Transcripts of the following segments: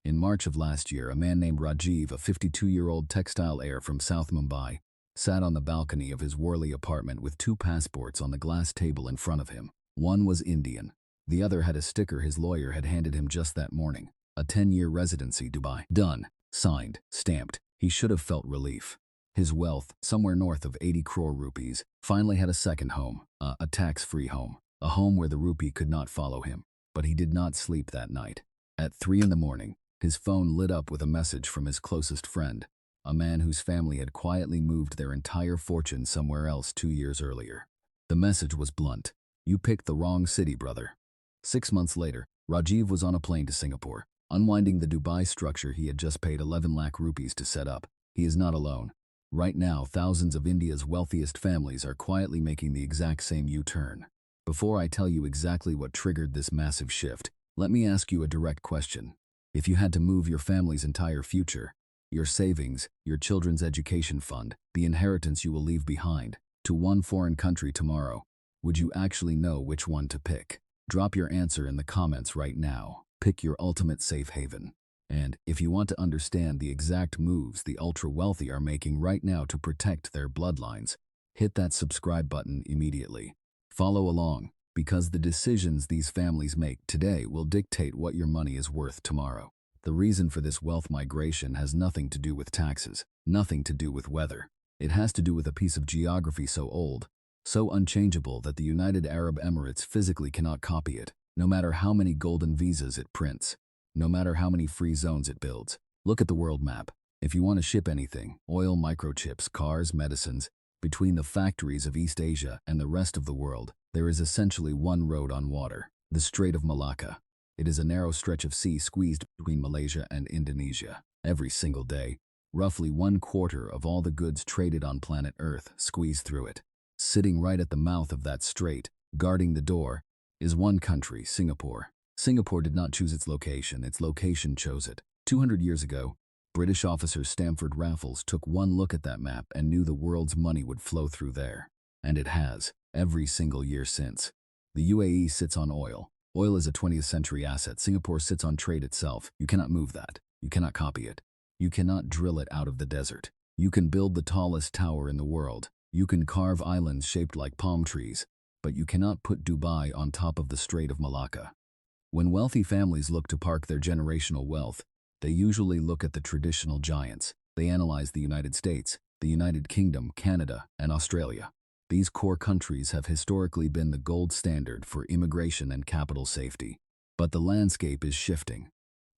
In March of last year, a man named Rajiv, a 52-year-old textile heir from South Mumbai, sat on the balcony of his Worli apartment with two passports on the glass table in front of him. One was Indian. The other had a sticker his lawyer had handed him just that morning. A 10-year residency, Dubai. Done. Signed. Stamped. He should have felt relief. His wealth, somewhere north of 80 crore rupees, finally had a second home, a tax-free home, a home where the rupee could not follow him. But he did not sleep that night. At 3 in the morning, his phone lit up with a message from his closest friend, a man whose family had quietly moved their entire fortune somewhere else 2 years earlier. The message was blunt. You picked the wrong city, brother. 6 months later, Rajiv was on a plane to Singapore, unwinding the Dubai structure he had just paid 11 lakh rupees to set up. He is not alone. Right now, thousands of India's wealthiest families are quietly making the exact same U-turn. Before I tell you exactly what triggered this massive shift, let me ask you a direct question. If you had to move your family's entire future, your savings, your children's education fund, the inheritance you will leave behind, to one foreign country tomorrow, would you actually know which one to pick? Drop your answer in the comments right now. Pick your ultimate safe haven. And if you want to understand the exact moves the ultra-wealthy are making right now to protect their bloodlines, hit that subscribe button immediately. Follow along, because the decisions these families make today will dictate what your money is worth tomorrow. The reason for this wealth migration has nothing to do with taxes, nothing to do with weather. It has to do with a piece of geography so old, so unchangeable that the United Arab Emirates physically cannot copy it, no matter how many golden visas it prints, no matter how many free zones it builds. Look at the world map. If you want to ship anything, oil, microchips, cars, medicines, between the factories of East Asia and the rest of the world, there is essentially one road on water, the Strait of Malacca. It is a narrow stretch of sea squeezed between Malaysia and Indonesia. Every single day, roughly 1/4 of all the goods traded on planet Earth squeeze through it. Sitting right at the mouth of that strait, guarding the door, is one country, Singapore. Singapore did not choose its location chose it. 200 years ago, British officer Stamford Raffles took one look at that map and knew the world's money would flow through there. And it has, every single year since. The UAE sits on oil. Oil is a 20th century asset. Singapore sits on trade itself. You cannot move that. You cannot copy it. You cannot drill it out of the desert. You can build the tallest tower in the world. You can carve islands shaped like palm trees, but you cannot put Dubai on top of the Strait of Malacca. When wealthy families look to park their generational wealth, they usually look at the traditional giants. They analyze the United States, the United Kingdom, Canada, and Australia. These core countries have historically been the gold standard for immigration and capital safety. But the landscape is shifting.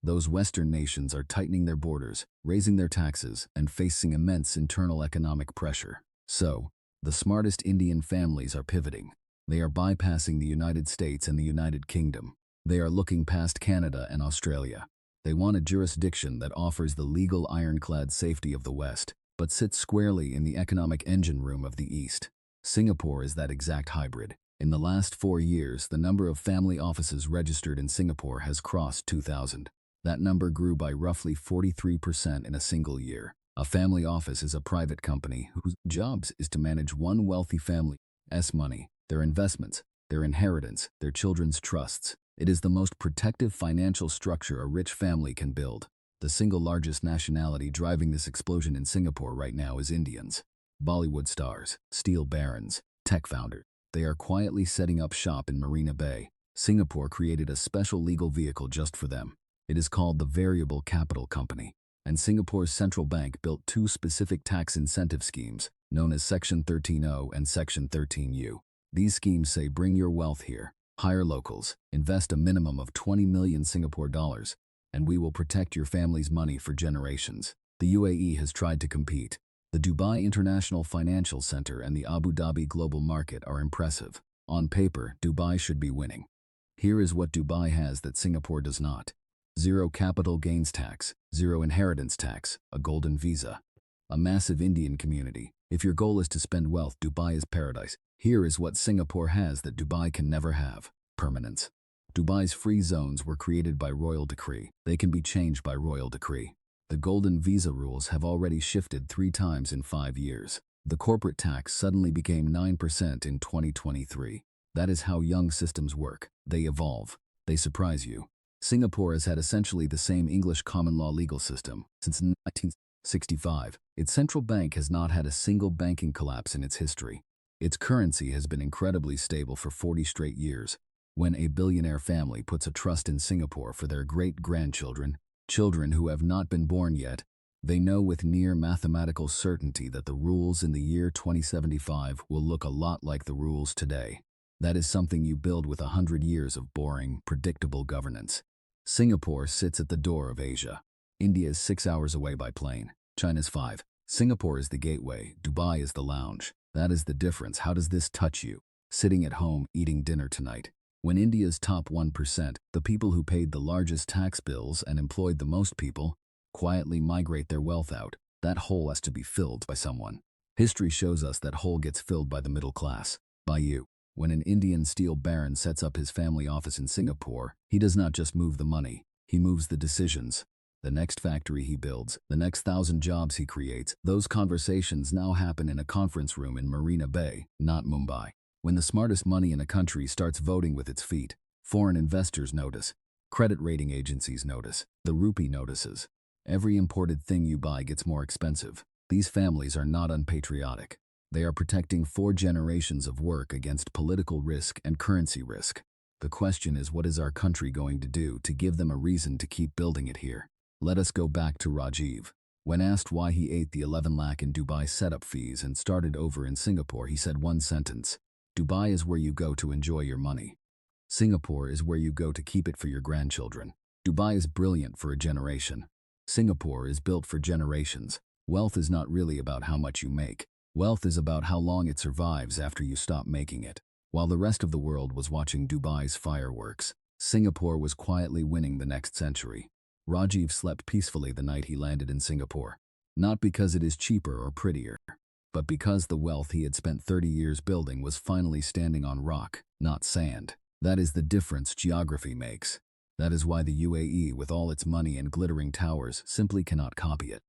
Those Western nations are tightening their borders, raising their taxes, and facing immense internal economic pressure. So, the smartest Indian families are pivoting. They are bypassing the United States and the United Kingdom. They are looking past Canada and Australia. They want a jurisdiction that offers the legal ironclad safety of the West, but sits squarely in the economic engine room of the East. Singapore is that exact hybrid. In the last 4 years, the number of family offices registered in Singapore has crossed 2,000. That number grew by roughly 43% in a single year. A family office is a private company whose job is to manage one wealthy family's money, their investments, their inheritance, their children's trusts. It is the most protective financial structure a rich family can build. The single largest nationality driving this explosion in Singapore right now is Indians. Bollywood stars, steel barons, tech founders. They are quietly setting up shop in Marina Bay. Singapore created a special legal vehicle just for them. It is called the Variable Capital Company. And Singapore's central bank built 2 specific tax incentive schemes, known as Section 13O and Section 13U. These schemes say bring your wealth here, hire locals, invest a minimum of 20 million Singapore dollars, and we will protect your family's money for generations. The UAE has tried to compete. The Dubai International Financial Center and the Abu Dhabi Global Market are impressive. On paper, Dubai should be winning. Here is what Dubai has that Singapore does not. 0 capital gains tax, 0 inheritance tax, a golden visa, a massive Indian community. If your goal is to spend wealth, Dubai is paradise. Here is what Singapore has that Dubai can never have: permanence. Dubai's free zones were created by royal decree. They can be changed by royal decree. The golden visa rules have already shifted 3 times in 5 years. The corporate tax suddenly became 9% in 2023. That is how young systems work. They evolve. They surprise you. Singapore has had essentially the same English common law legal system since 1965. Its central bank has not had a single banking collapse in its history. Its currency has been incredibly stable for 40 straight years. When a billionaire family puts a trust in Singapore for their great-grandchildren, children who have not been born yet, they know with near mathematical certainty that the rules in the year 2075 will look a lot like the rules today. That is something you build with 100 years of boring, predictable governance. Singapore sits at the door of Asia. India is 6 hours away by plane. China's 5. Singapore is the gateway. Dubai is the lounge. That is the difference. How does this touch you? Sitting at home, eating dinner tonight. When India's top 1%, the people who paid the largest tax bills and employed the most people, quietly migrate their wealth out, that hole has to be filled by someone. History shows us that hole gets filled by the middle class, by you. When an Indian steel baron sets up his family office in Singapore, he does not just move the money, he moves the decisions. The next factory he builds, the next 1,000 jobs he creates, those conversations now happen in a conference room in Marina Bay, not Mumbai. When the smartest money in a country starts voting with its feet, foreign investors notice, credit rating agencies notice, the rupee notices. Every imported thing you buy gets more expensive. These families are not unpatriotic. They are protecting 4 generations of work against political risk and currency risk. The question is, what is our country going to do to give them a reason to keep building it here? Let us go back to Rajiv. When asked why he ate the 11 lakh in Dubai setup fees and started over in Singapore, he said one sentence: Dubai is where you go to enjoy your money. Singapore is where you go to keep it for your grandchildren. Dubai is brilliant for a generation. Singapore is built for generations. Wealth is not really about how much you make. Wealth is about how long it survives after you stop making it. While the rest of the world was watching Dubai's fireworks, Singapore was quietly winning the next century. Rajiv slept peacefully the night he landed in Singapore. Not because it is cheaper or prettier, but because the wealth he had spent 30 years building was finally standing on rock, not sand. That is the difference geography makes. That is why the UAE, with all its money and glittering towers, simply cannot copy it.